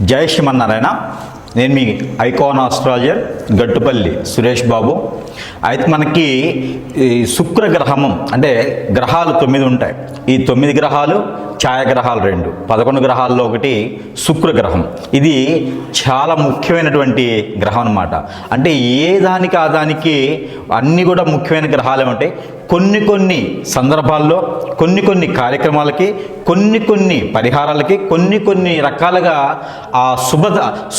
జై శ్రీమన్నారాయణ. నేను మీ icon astrologer Gattupalli Suresh Babu. అయితే మనకి ఈ శుక్రగ్రహము అంటే గ్రహాలు 9 ఉంటాయి. ఈ 9 గ్రహాలు ఛాయాగ్రహాలు 2, 11 గ్రహాల్లో ఒకటి శుక్రగ్రహం. ఇది చాలా ముఖ్యమైనటువంటి గ్రహం అన్నమాట. అంటే ఏ దానికి ఆ దానికి అన్నీ కూడా ముఖ్యమైన గ్రహాలే ఉంటాయి. కొన్ని సందర్భాల్లో కొన్ని కార్యక్రమాలకి కొన్ని పరిహారాలకి కొన్ని రకాలుగా ఆ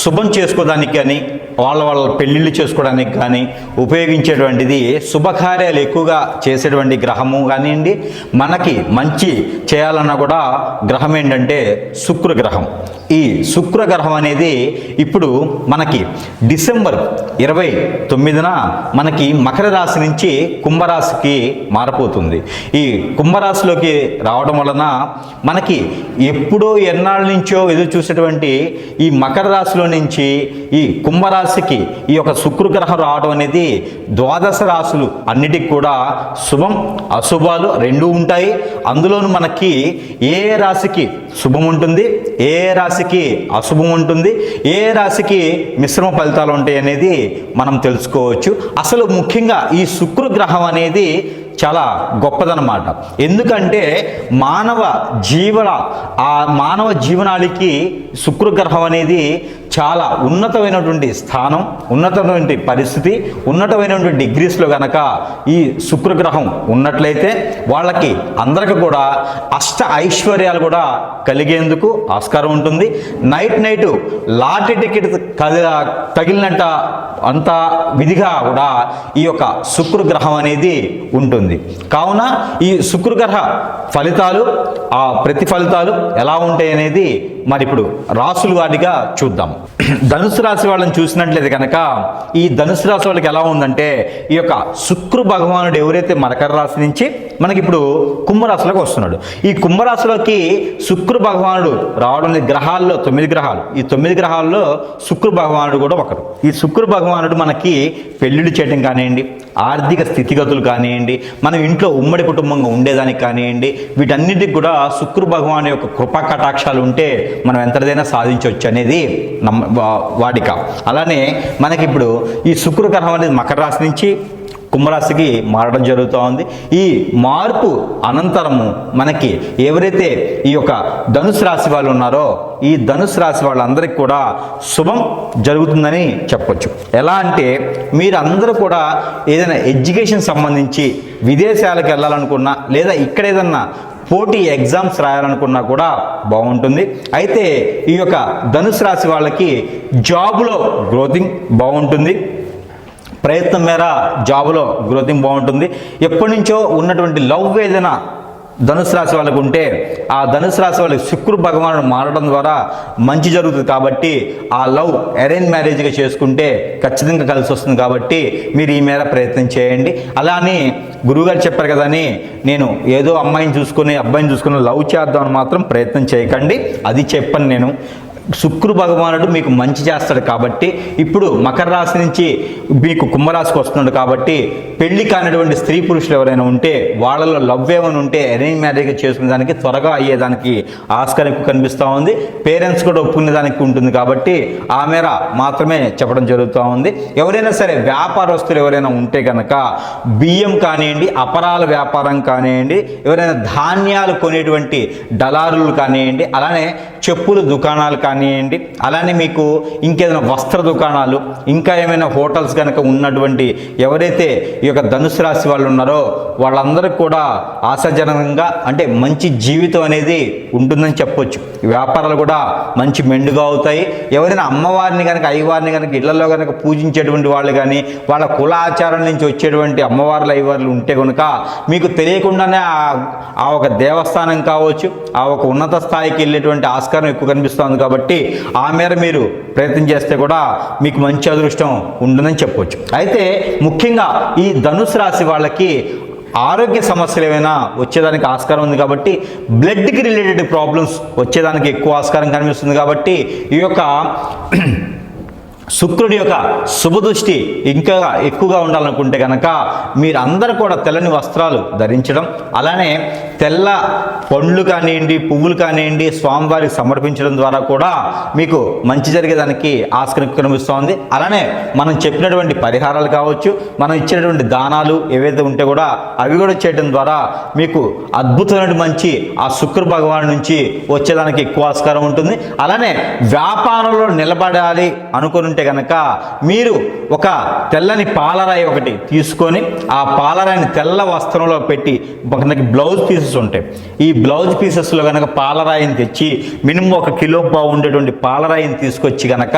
శుభం చేసుకోవడానికి కానీ వాళ్ళ పెళ్ళిళ్ళు చేసుకోవడానికి కానీ ఉపయోగించేటువంటిది శుభకార్యాలు ఎక్కువగా చేసేటువంటి గ్రహము కానివ్వండి. మనకి మంచి చేయాలన్నా కూడా గ్రహం ఏంటంటే శుక్రగ్రహం. ఈ శుక్రగ్రహం అనేది ఇప్పుడు మనకి డిసెంబర్ 29న మనకి మకర రాశి నుంచి కుంభరాశికి మారిపోతుంది. ఈ కుంభరాశిలోకి రావడం వలన మనకి ఎప్పుడో ఎన్నాళ్ళ నుంచో ఎదురు చూసేటువంటి ఈ మకర రాశిలో నుంచి ఈ కుంభరాశికి ఈ యొక్క శుక్రగ్రహం రావడం అనేది ద్వాదశ రాశులు అన్నిటికి కూడా శుభం అశుభాలు రెండూ ఉంటాయి. అందులోనూ మనకి ఏ రాశికి శుభం ఉంటుంది, ఏ రాశికి అశుభం ఉంటుంది, ఏ రాశికి మిశ్రమ ఫలితాలు ఉంటాయి అనేది మనం తెలుసుకోవచ్చు. అసలు ముఖ్యంగా ఈ శుక్రగ్రహం అనేది చాలా గొప్పదన్నమాట. ఎందుకంటే మానవ జీవనానికి శుక్రగ్రహం అనేది చాలా ఉన్నతమైనటువంటి స్థానం, ఉన్నతమైనటువంటి పరిస్థితి, ఉన్నతమైనటువంటి డిగ్రీస్లో కనుక ఈ శుక్రగ్రహం ఉన్నట్లయితే వాళ్ళకి అందరికీ కూడా అష్ట ఐశ్వర్యాలు కూడా కలిగేందుకు ఆస్కారం ఉంటుంది. నైట్ లాటరీ టికెట్ తగిలినట్ట అంత విధిగా కూడా ఈ యొక్క శుక్రగ్రహం అనేది ఉంటుంది. కావున ఈ శుక్రగ్రహ ఫలితాలు ఆ ప్రతిఫలితాలు ఎలా ఉంటాయి అనేది మరి ఇప్పుడు రాసులు వాటిగా చూద్దాం. ధనుసు రాశి వాళ్ళని చూసినట్లయితే కనుక ఈ ధనుసు రాశి వాళ్ళకి ఎలా ఉందంటే ఈ యొక్క శుక్ర భగవానుడు ఎవరైతే మకర రాశి నుంచి మనకి ఇప్పుడు కుంభరాశిలోకి వస్తున్నాడు. ఈ కుంభరాశిలోకి శుక్ర భగవానుడు రావడం గ్రహాల్లో 9 గ్రహాలు. ఈ 9 గ్రహాల్లో శుక్ర భగవానుడు కూడా ఒకరు. ఈ శుక్ర భగవానుడు మనకి పెళ్ళిళ్ళు చేయడం కానివ్వండి, ఆర్థిక స్థితిగతులు కానివ్వండి, మనం ఇంట్లో ఉమ్మడి కుటుంబంగా ఉండేదానికి కానివ్వండి, వీటన్నిటికి కూడా శుక్ర భగవాను యొక్క కృపా కటాక్షాలు ఉంటే మనం ఎంతదైనా సాధించవచ్చు అనేది వాడిక. అలానే మనకి ఇప్పుడు ఈ శుక్రగ్రహం అనేది మకర రాశి నుంచి కుంభరాశికి మారడం జరుగుతూ ఉంది. ఈ మార్పు అనంతరము మనకి ఎవరైతే ఈ యొక్క ధనుసు రాశి వాళ్ళు ఉన్నారో ఈ ధనుసు రాశి వాళ్ళందరికీ కూడా శుభం జరుగుతుందని చెప్పొచ్చు. ఎలా అంటే మీరందరూ కూడా ఏదైనా ఎడ్యుకేషన్ సంబంధించి విదేశాలకు వెళ్ళాలనుకున్నా లేదా ఇక్కడ ఏదన్నా పోటీ ఎగ్జామ్స్ రాయాలనుకున్నా కూడా బాగుంటుంది. అయితే ఈ యొక్క ధనుసు రాశి వాళ్ళకి జాబ్లో గ్రోతింగ్ బాగుంటుంది. ప్రయత్నం మేర జాబ్లో గ్రోతింగ్ బాగుంటుంది. ఎప్పటి నుంచో ఉన్నటువంటి లవ్ ఏదైనా ధనుసు రాశి వాళ్ళకు ఉంటే ఆ ధనుసు రాశి వాళ్ళకి శుక్ర భగవానుడు మారడం ద్వారా మంచి జరుగుతుంది. కాబట్టి ఆ లవ్ అరేంజ్ మ్యారేజ్గా చేసుకుంటే ఖచ్చితంగా కలిసి వస్తుంది. కాబట్టి మీరు ఈ మేర ప్రయత్నం చేయండి. అలానే గురువుగారు చెప్పారు కదా అని నేను ఏదో అమ్మాయిని చూసుకుని అబ్బాయిని చూసుకుని లవ్ చేద్దామని మాత్రం ప్రయత్నం చేయకండి. అది చెప్పను నేను. శుక్ర భగవానుడు మీకు మంచి చేస్తాడు కాబట్టి ఇప్పుడు మకర రాశి నుంచి మీకు కుంభరాశికి వస్తున్నాడు కాబట్టి పెళ్లి కానిటువంటి స్త్రీ పురుషులు ఎవరైనా ఉంటే వాళ్ళలో లవ్ ఏమైనా ఉంటే అరేంజ్ మ్యారేజ్ చేసుకునే దానికి త్వరగా అయ్యేదానికి ఆస్కారం ఎక్కువ కనిపిస్తూ ఉంది. పేరెంట్స్ కూడా ఒప్పుకునేదానికి ఉంటుంది కాబట్టి ఆ మేర మాత్రమే చెప్పడం జరుగుతూ ఉంది. ఎవరైనా సరే వ్యాపారస్తులు ఎవరైనా ఉంటే కనుక బియ్యం కానివ్వండి, అపరాల వ్యాపారం కానివ్వండి, ఎవరైనా ధాన్యాలు కొనేటువంటి దళారులు కానివ్వండి, అలానే చెప్పుల దుకాణాలు కానివ్వండి, అలానే మీకు ఇంకేదైనా వస్త్ర దుకాణాలు, ఇంకా ఏమైనా హోటల్స్ కనుక ఉన్నటువంటి ఎవరైతే ఈ యొక్క ధనుసు రాశి వాళ్ళు ఉన్నారో వాళ్ళందరికీ కూడా ఆశాజనకంగా అంటే మంచి జీవితం అనేది ఉంటుందని చెప్పొచ్చు. వ్యాపారాలు కూడా మంచి మెండుగా అవుతాయి. ఎవరైనా అమ్మవారిని కనుక అయ్యవారిని కనుక ఇళ్లలో కనుక పూజించేటువంటి వాళ్ళు కానీ వాళ్ళ కుల ఆచారం నుంచి వచ్చేటువంటి అమ్మవార్లు అయ్యవార్లు ఉంటే కనుక మీకు తెలియకుండానే ఆ ఒక దేవస్థానం కావచ్చు, ఆ ఒక ఉన్నత స్థాయికి వెళ్ళేటువంటి ఆస్కారం ఎక్కువ కనిపిస్తుంది. కాబట్టి ఆ మేర మీరు ప్రయత్నం చేస్తే కూడా మీకు మంచి అదృష్టం ఉంటుందని చెప్పవచ్చు. అయితే ముఖ్యంగా ఈ ధనుసు రాశి వాళ్ళకి ఆరోగ్య సమస్యలు ఏమైనా వచ్చేదానికి ఆస్కారం ఉంది. కాబట్టి బ్లడ్కి రిలేటెడ్ ప్రాబ్లమ్స్ వచ్చేదానికి ఎక్కువ ఆస్కారం కనిపిస్తుంది. కాబట్టి ఈ యొక్క శుక్రుడి యొక్క శుభదృష్టి ఇంకా ఎక్కువగా ఉండాలనుకుంటే కనుక మీరందరూ కూడా తెల్లని వస్త్రాలు ధరించడం, అలానే తెల్ల పండ్లు కానివ్వండి, పువ్వులు కానివ్వండి స్వామివారికి సమర్పించడం ద్వారా కూడా మీకు మంచి జరిగేదానికి ఆస్కారం కనిపిస్తోంది. అలానే మనం చెప్పినటువంటి పరిహారాలు కావచ్చు, మనం ఇచ్చినటువంటి దానాలు ఏవైతే ఉంటే కూడా అవి కూడా చేయడం ద్వారా మీకు అద్భుతమైన మంచి ఆ శుక్ర భగవాను నుంచి వచ్చేదానికి ఎక్కువ ఆస్కారం ఉంటుంది. అలానే వ్యాపారంలో నిలబడాలి అనుకుని ఉంటే కనుక మీరు ఒక తెల్లని పాలరాయి ఒకటి తీసుకొని ఆ పాలరాయిని తెల్ల వస్త్రంలో పెట్టి, మనకి బ్లౌజ్ పీసెస్ ఉంటాయి, ఈ బ్లౌజ్ పీసెస్లో కనుక పాలరాయిని తెచ్చి మినిమం 1 కిలో పావు ఉండేటువంటి పాలరాయిని తీసుకొచ్చి కనుక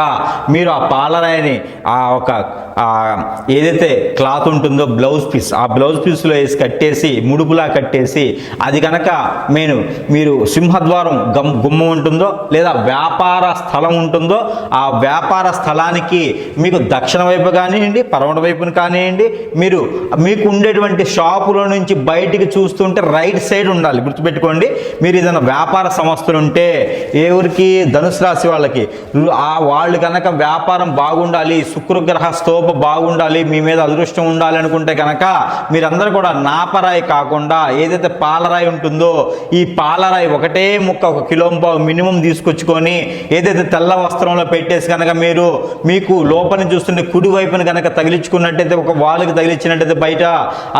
మీరు ఆ పాలరాయిని ఆ ఒక ఏదైతే క్లాత్ ఉంటుందో బ్లౌజ్ పీస్, ఆ బ్లౌజ్ పీస్లో వేసి కట్టేసి ముడుపులా కట్టేసి అది కనుక మీరు సింహద్వారం గుమ్మం ఉంటుందో లేదా వ్యాపార స్థలం ఉంటుందో ఆ వ్యాపార స్థలానికి మీకు దక్షిణ వైపు కానివ్వండి, పడమర వైపున కానివ్వండి, మీకు ఉండేటువంటి షాపులో నుంచి బయటికి చూస్తుంటే రైట్ సైడ్ ఉండాలి. గుర్తుపెట్టుకోండి, మీరు ఏదైనా వ్యాపార సంస్థలు ఉంటే ఎవరికి ధనుసు రాశి వాళ్ళకి వాళ్ళు కనుక వ్యాపారం బాగుండాలి, శుక్రగ్రహ స్తోప బాగుండాలి, మీ మీద అదృష్టం ఉండాలి అనుకుంటే కనుక మీరందరూ కూడా నాపరాయి కాకుండా ఏదైతే పాలరాయి ఉంటుందో ఈ పాలరాయి ఒకటే ముక్క 1 కిలో పావు మినిమం తీసుకొచ్చుకొని ఏదైతే తెల్ల వస్త్రంలో పెట్టేసి కనుక మీకు లోపలిని చూస్తుంటే కుడి వైపున కనుక తగిలించుకున్నట్టయితే ఒక వాళ్ళకి తగిలించినట్టయితే బయట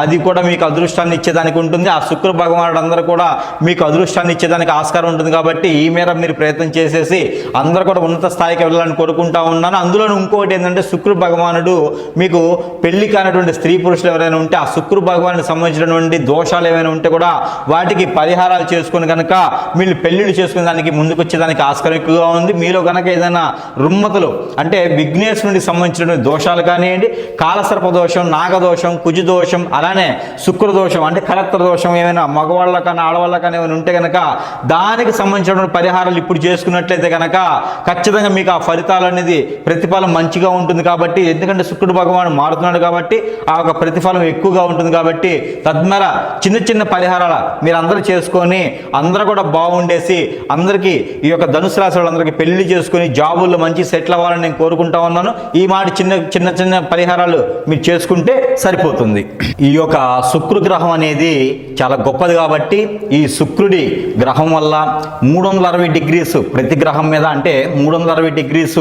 అది కూడా మీకు అదృష్టాన్ని ఇచ్చేదానికి ఉంటుంది. ఆ శుక్ర భగవానుడు అందరూ కూడా మీకు అదృష్టాన్ని ఇచ్చేదానికి ఆస్కారం ఉంటుంది. కాబట్టి ఈ మేర మీరు ప్రయత్నం చేసేసి అందరూ కూడా ఉన్నత స్థాయికి వెళ్ళాలని కోరుకుంటా ఉన్నాను. అందులో ఇంకొకటి ఏంటంటే శుక్ర భగవానుడు మీకు పెళ్లి కానటువంటి స్త్రీ పురుషులు ఎవరైనా ఉంటే ఆ శుక్ర భగవానుడికి సంబంధించినటువంటి దోషాలు ఏమైనా ఉంటే కూడా వాటికి పరిహారాలు చేసుకుని కనుక మీరు పెళ్లిళ్ళు చేసుకునే దానికి ముందుకు వచ్చేదానికి ఆస్కారం ఎక్కువగా ఉంది. మీలో కనుక ఏదైనా రుమ్మతులు అంటే విఘ్నేశ్వరుడికి సంబంధించిన దోషాలు కానివ్వండి, కాలసర్ప దోషం, నాగదోషం, కుజు దోషం, అలానే శుక్ర దోషం అంటే కలత్ర దోషం ఏమైనా మగవాళ్ళ కానీ ఆడవాళ్ళ కానీ ఏమైనా ఉంటే కనుక దానికి సంబంధించిన పరిహారాలు ఇప్పుడు చేసుకున్నట్లయితే కనుక ఖచ్చితంగా మీకు ఆ ఫలితాలు అనేది ప్రతిఫలం మంచిగా ఉంటుంది. కాబట్టి ఎందుకంటే శుక్రుడు భగవాను మారుతున్నాడు కాబట్టి ఆ ఒక ప్రతిఫలం ఎక్కువగా ఉంటుంది. కాబట్టి తద్వారా చిన్న చిన్న పరిహారాలు మీరు అందరూ చేసుకొని అందరూ కూడా బాగుండేసి అందరికీ ఈ యొక్క ధనుసు రాశి వాళ్ళందరికీ పెళ్లి చేసుకొని జాబుల్లో మంచి సెటిల్ అవ్వాలని నేను కోరుకుంటా ఉన్నాను. ఈ మాట చిన్న చిన్న పరిహారాలు మీరు చేసుకుంటే సరిపోతుంది. ఈ యొక్క శుక్ర గ్రహం అనేది చాలా గొప్పది కాబట్టి ఈ శుక్రుడి గ్రహం వల్ల 360 డిగ్రీస్ ప్రతి గ్రహం మీద, అంటే 360 డిగ్రీస్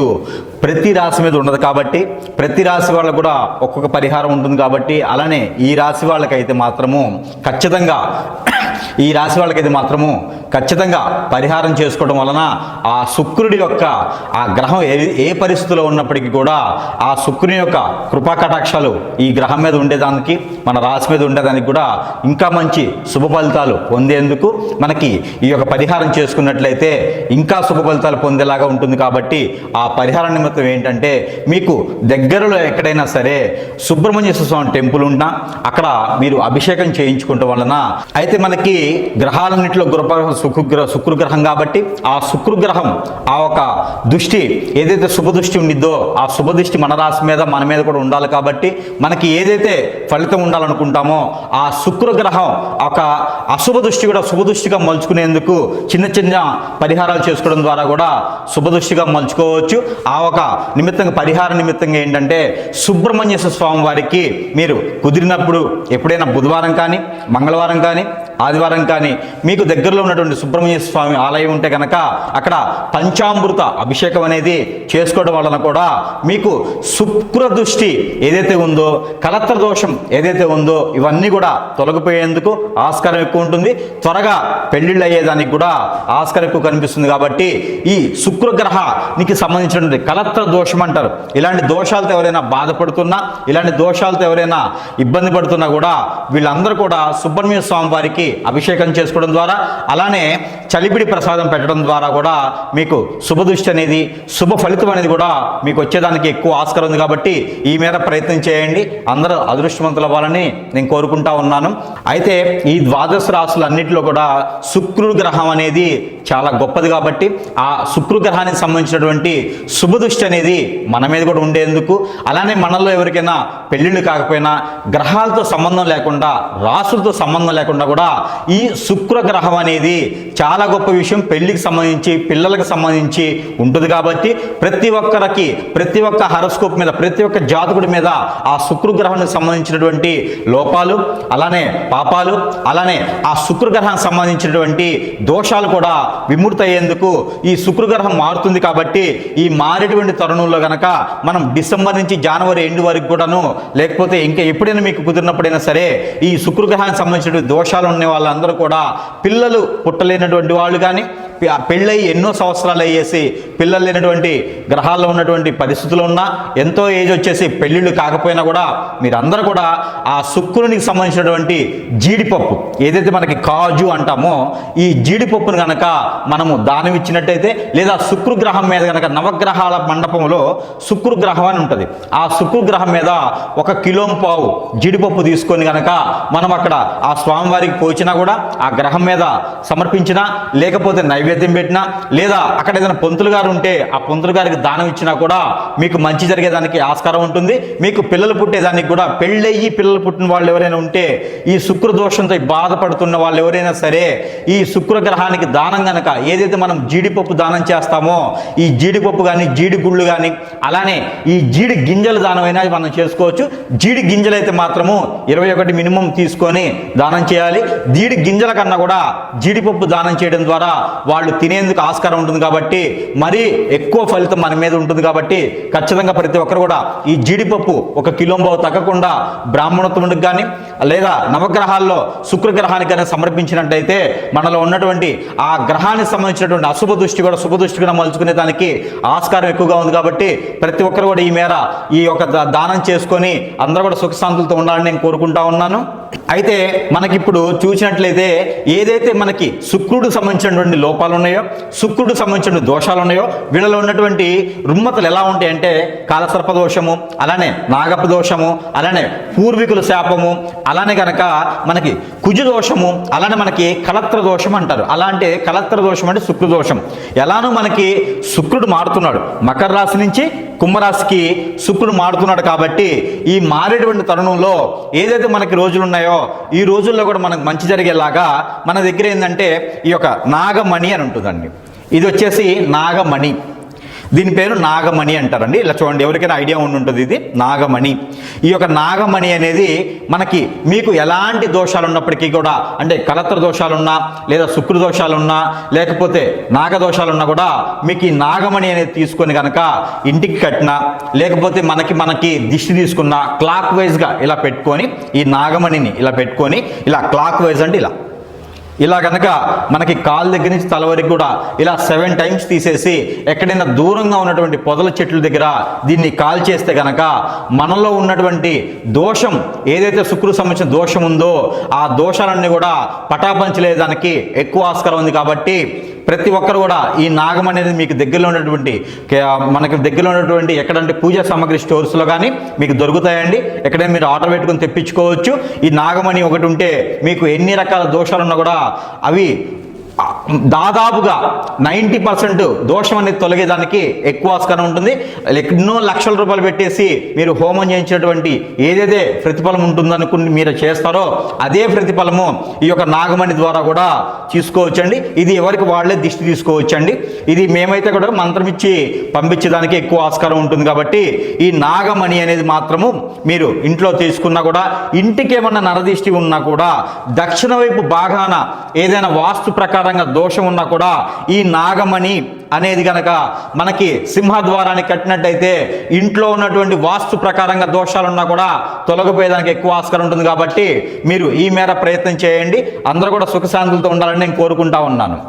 ప్రతి రాశి మీద ఉండదు. కాబట్టి ప్రతి రాశి వాళ్ళకు కూడా ఒక్కొక్క పరిహారం ఉంటుంది. కాబట్టి అలానే ఈ రాశి వాళ్ళకైతే మాత్రము ఖచ్చితంగా పరిహారం చేసుకోవడం వలన ఆ శుక్రుడి యొక్క ఆ గ్రహం ఏ పరిస్థితిలో ఉన్నప్పటికీ కూడా ఆ శుక్రుని యొక్క కృపా కటాక్షాలు ఈ గ్రహం మీద ఉండేదానికి, మన రాశి మీద ఉండేదానికి కూడా ఇంకా మంచి శుభ ఫలితాలు పొందేందుకు మనకి ఈ యొక్క పరిహారం చేసుకున్నట్లయితే ఇంకా శుభ ఫలితాలు పొందేలాగా ఉంటుంది. కాబట్టి ఆ పరిహార నిమిత్తం ఏంటంటే మీకు దగ్గరలో ఎక్కడైనా సరే సుబ్రహ్మణ్యేశ్వర స్వామి టెంపుల్ ఉన్నా అక్కడ మీరు అభిషేకం చేయించుకోవడం వలన, అయితే మనకి గ్రహాలన్నింటిలో శుక్రగ్రహం కాబట్టి ఆ శుక్రగ్రహం ఆ ఒక దృష్టి ఏదైతే శుభదృష్టి ఉండిద్దో ఆ శుభదృష్టి మన రాశి మీద మన మీద కూడా ఉండాలి. కాబట్టి మనకి ఏదైతే ఫలితం ఉండాలనుకుంటామో ఆ శుక్రగ్రహం ఒక అశుభ దృష్టి కూడా శుభదృష్టిగా మలుచుకునేందుకు చిన్న పరిహారాలు చేసుకోవడం ద్వారా కూడా శుభదృష్టిగా మలుచుకోవచ్చు. ఆ ఒక పరిహార నిమిత్తంగా ఏంటంటే సుబ్రహ్మణ్యేశ్వర స్వామి వారికి మీరు కుదిరినప్పుడు ఎప్పుడైనా బుధవారం కానీ, మంగళవారం కానీ, ఆదివారం కానీ మీకు దగ్గరలో ఉన్నటువంటి సుబ్రహ్మణ్య స్వామి ఆలయం ఉంటే కనుక అక్కడ పంచామృత అభిషేకం అనేది చేసుకోవడం వలన కూడా మీకు శుక్ర దృష్టి ఏదైతే ఉందో, కలత్ర దోషం ఏదైతే ఉందో ఇవన్నీ కూడా తొలగిపోయేందుకు ఆస్కారం ఎక్కువ ఉంటుంది. త్వరగా పెళ్లిళ్ళు అయ్యేదానికి కూడా ఆస్కారం ఎక్కువ కనిపిస్తుంది. కాబట్టి ఈ శుక్రగ్రహానికి సంబంధించినటువంటి కలత్ర దోషం అంటారు. ఇలాంటి దోషాలతో ఎవరైనా బాధపడుతున్నా, ఇలాంటి దోషాలతో ఎవరైనా ఇబ్బంది పడుతున్నా కూడా వీళ్ళందరూ కూడా సుబ్రహ్మణ్య స్వామి వారికి అభిషేకం చేసుకోవడం ద్వారా, అలానే చలిపిడి ప్రసాదం పెట్టడం ద్వారా కూడా మీకు శుభదృష్టి అనేది, శుభ ఫలితం అనేది కూడా మీకు వచ్చేదానికి ఎక్కువ ఆస్కారం ఉంది. కాబట్టి ఈ మేర ప్రయత్నం చేయండి. అందరూ అదృష్టవంతులు అవ్వాలని నేను కోరుకుంటా ఉన్నాను. అయితే ఈ ద్వాదశ రాశులన్నింటిలో కూడా శుక్రుడు గ్రహం అనేది చాలా గొప్పది కాబట్టి ఆ శుక్రగ్రహానికి సంబంధించినటువంటి శుభదృష్టి అనేది మన మీద కూడా ఉండేందుకు, అలానే మనలో ఎవరికైనా పెళ్ళిళ్ళు కాకపోయినా గ్రహాలతో సంబంధం లేకుండా, రాసులతో సంబంధం లేకుండా కూడా ఈ శుక్రగ్రహం అనేది చాలా గొప్ప విషయం. పెళ్లికి సంబంధించి, పిల్లలకు సంబంధించి ఉంటుంది కాబట్టి ప్రతి ఒక్కరికి, ప్రతి ఒక్క హారోస్కోప్ మీద, ప్రతి ఒక్క జాతకుడి మీద ఆ శుక్రగ్రహానికి సంబంధించినటువంటి లోపాలు, అలానే పాపాలు, అలానే ఆ శుక్రగ్రహానికి సంబంధించినటువంటి దోషాలు కూడా విముక్తి అయ్యేందుకు ఈ శుక్రగ్రహం మారుతుంది. కాబట్టి ఈ మారేటువంటి తరుణంలో గనక మనం డిసెంబర్ నుంచి జనవరి ఎండ్ వరకు కూడాను, లేకపోతే ఇంకా ఎప్పుడైనా మీకు కుదిరినప్పుడైనా సరే ఈ శుక్రగ్రహానికి సంబంధించిన దోషాలు ఉన్న వాళ్ళందరూ కూడా, పిల్లలు పుట్టలేనటువంటి వాళ్ళు కానీ, పెళ్ళై ఎన్నో సంవత్సరాలు అయ్యేసి పిల్లలు లేనటువంటి గ్రహాల్లో ఉన్నటువంటి పరిస్థితులు ఉన్నా, ఎంతో ఏజ్ వచ్చేసి పెళ్ళిళ్ళు కాకపోయినా కూడా మీరందరూ కూడా ఆ శుక్రునికి సంబంధించినటువంటి జీడిపప్పు, ఏదైతే మనకి కాజు అంటామో, ఈ జీడిపప్పును కనుక మనము దానం ఇచ్చినట్టయితే, లేదా శుక్రగ్రహం మీద కనుక నవగ్రహాల మండపంలో శుక్రగ్రహం అని ఉంటుంది, ఆ శుక్రగ్రహం మీద 1 కిలో పావు జీడిపప్పు తీసుకొని కనుక మనం అక్కడ ఆ స్వామివారికి పోచినా కూడా, ఆ గ్రహం మీద సమర్పించినా, లేకపోతే నైవేద్యం పెట్టినా, లేదా అక్కడ ఏదైనా పంతులు గారు ఉంటే ఆ పంతులు గారికి దానం ఇచ్చినా కూడా మీకు మంచి జరిగేదానికి ఆస్కారం ఉంటుంది. మీకు పిల్లలు పుట్టేదానికి కూడా, పెళ్ళయ్యి పిల్లలు పుట్టిన వాళ్ళు ఎవరైనా ఉంటే, ఈ శుక్రదోషంతో బాధపడుతున్న వాళ్ళు ఎవరైనా సరే ఈ శుక్రగ్రహానికి దానం గనక, ఏదైతే మనం జీడిపప్పు దానం చేస్తామో, ఈ జీడిపప్పు కానీ, జీడి గుళ్ళు కానీ, అలానే ఈ జీడి గింజల దానమైనా మనం చేసుకోవచ్చు. జీడి గింజలు అయితే మాత్రము 21 మినిమం తీసుకొని దానం చేయాలి. జీడి గింజల కన్నా కూడా జీడిపప్పు దానం చేయడం ద్వారా వాళ్ళు తినేందుకు ఆస్కారం ఉంటుంది కాబట్టి, మరీ ఎక్కువ ఫలితం మన మీద ఉంటుంది కాబట్టి ఖచ్చితంగా ప్రతి ఒక్కరు కూడా ఈ జీడిపప్పు 1 కిలో పావు తగ్గకుండా బ్రాహ్మణోత్తముడికి కానీ, లేదా నవగ్రహాల్లో శుక్రగ్రహానికి కానీ సమర్పించినట్టయితే మనలో ఉన్నటువంటి ఆ గ్రహానికి సంబంధించినటువంటి అశుభ దృష్టి కూడా శుభ దృష్టిగా మలుచుకునే దానికి ఆస్కారం ఎక్కువగా ఉంది. కాబట్టి ప్రతి ఒక్కరు కూడా ఈ మేర ఈ యొక్క దానం చేసుకొని అందరూ కూడా సుఖశాంతులతో ఉండాలని నేను కోరుకుంటా ఉన్నాను. అయితే మనకిప్పుడు చూసినట్లయితే ఏదైతే మనకి శుక్రుడికి సంబంధించినటువంటి లోపాలు ఉన్నాయో, శుక్రుడికి సంబంధించిన దోషాలు ఉన్నాయో, వీళ్ళలో ఉన్నటువంటి రుమ్మతలు ఎలా ఉంటాయంటే కాలసర్ప దోషము, అలానే నాగప దోషము, అలానే పూర్వీకుల శాపము, అలానే కనుక మనకి కుజ దోషము, అలానే మనకి కలత్ర దోషం అంటారు. అలా అంటే కలత్ర దోషం అంటే శుక్ర దోషం. ఎలానో మనకి శుక్రుడు మారుతున్నాడు, మకర రాశి నుంచి కుంభరాశికి శుక్రుడు మారుతున్నాడు కాబట్టి ఈ మారేటువంటి తరుణంలో ఏదైతే మనకి రోజులు ఉన్నాయో, ఈ రోజుల్లో కూడా మనకు మంచి జరిగేలాగా మన దగ్గర ఏంటంటే ఈ యొక్క నాగమణి అని ఉంటుందండి. ఇది వచ్చేసి నాగమణి, దీని పేరు నాగమణి అంటారండి. ఇలా చూడండి, ఎవరికైనా ఐడియా ఉంటుంది, ఇది నాగమణి. ఈ యొక్క నాగమణి అనేది మనకి, మీకు ఎలాంటి దోషాలు ఉన్నప్పటికీ కూడా, అంటే కలత్ర దోషాలున్నా, లేదా శుక్ర దోషాలున్నా, లేకపోతే నాగదోషాలున్నా కూడా మీకు ఈ నాగమణి అనేది తీసుకొని కనుక ఇంటికి కట్టినా, లేకపోతే మనకి దిష్టి తీసుకున్న క్లాక్ వైజ్గా ఇలా పెట్టుకొని, ఈ నాగమణిని ఇలా పెట్టుకొని, ఇలా క్లాక్ వైజ్ అంటే ఇలా కనుక మనకి కాలు దగ్గర నుంచి తల వరకు కూడా ఇలా 7 టైమ్స్ తీసేసి ఎక్కడైనా దూరంగా ఉన్నటువంటి పొదల చెట్ల దగ్గర దీన్ని కాల్ చేస్తే కనుక మనలో ఉన్నటువంటి దోషం, ఏదైతే శుక్రుడికి సంబంధించిన దోషం ఉందో ఆ దోషాలన్నీ కూడా పటాపంచలేదానికి ఎక్కువ ఆస్కారం ఉంది. కాబట్టి ప్రతి ఒక్కరు కూడా ఈ నాగం అనేది మీకు దగ్గరలో ఉన్నటువంటి, మనకి దగ్గరలో ఉన్నటువంటి ఎక్కడంటే పూజా సామాగ్రి స్టోర్స్లో కానీ మీకు దొరుకుతాయండి. ఎక్కడైనా మీరు ఆర్డర్ పెట్టుకొని తెప్పించుకోవచ్చు. ఈ నాగమణి ఒకటి ఉంటే మీకు ఎన్ని రకాల దోషాలున్నా కూడా అవి దాదాపుగా 90% దోషం అనేది తొలగేదానికి ఎక్కువ ఆస్కారం ఉంటుంది. ఎన్నో లక్షల రూపాయలు పెట్టేసి మీరు హోమం చేయించినటువంటి ఏదైతే ప్రతిఫలం ఉంటుందనుకుని మీరు చేస్తారో అదే ప్రతిఫలము ఈ యొక్క నాగమణి ద్వారా కూడా తీసుకోవచ్చండి. ఇది ఎవరికి వాళ్ళే దిష్టి తీసుకోవచ్చండి. ఇది మేమైతే కూడా మంత్రం ఇచ్చి పంపించేదానికి ఎక్కువ ఆస్కారం ఉంటుంది. కాబట్టి ఈ నాగమణి అనేది మాత్రము మీరు ఇంట్లో తీసుకున్నా కూడా, ఇంటికి ఏమన్నా నరదిష్టి ఉన్నా కూడా, దక్షిణ వైపు భాగాన ఏదైనా వాస్తు ప్రకారం దోషం ఉన్నా కూడా ఈ నాగమణి అనేది గనక మనకి సింహద్వారాన్ని కట్టినట్టయితే ఇంట్లో ఉన్నటువంటి వాస్తు ప్రకారంగా దోషాలున్నా కూడా తొలగిపోయేదానికి ఎక్కువ ఆస్కారం ఉంటుంది. కాబట్టి మీరు ఈ మేర ప్రయత్నం చేయండి. అందరూ కూడా సుఖశాంతులతో ఉండాలని నేను కోరుకుంటా ఉన్నాను.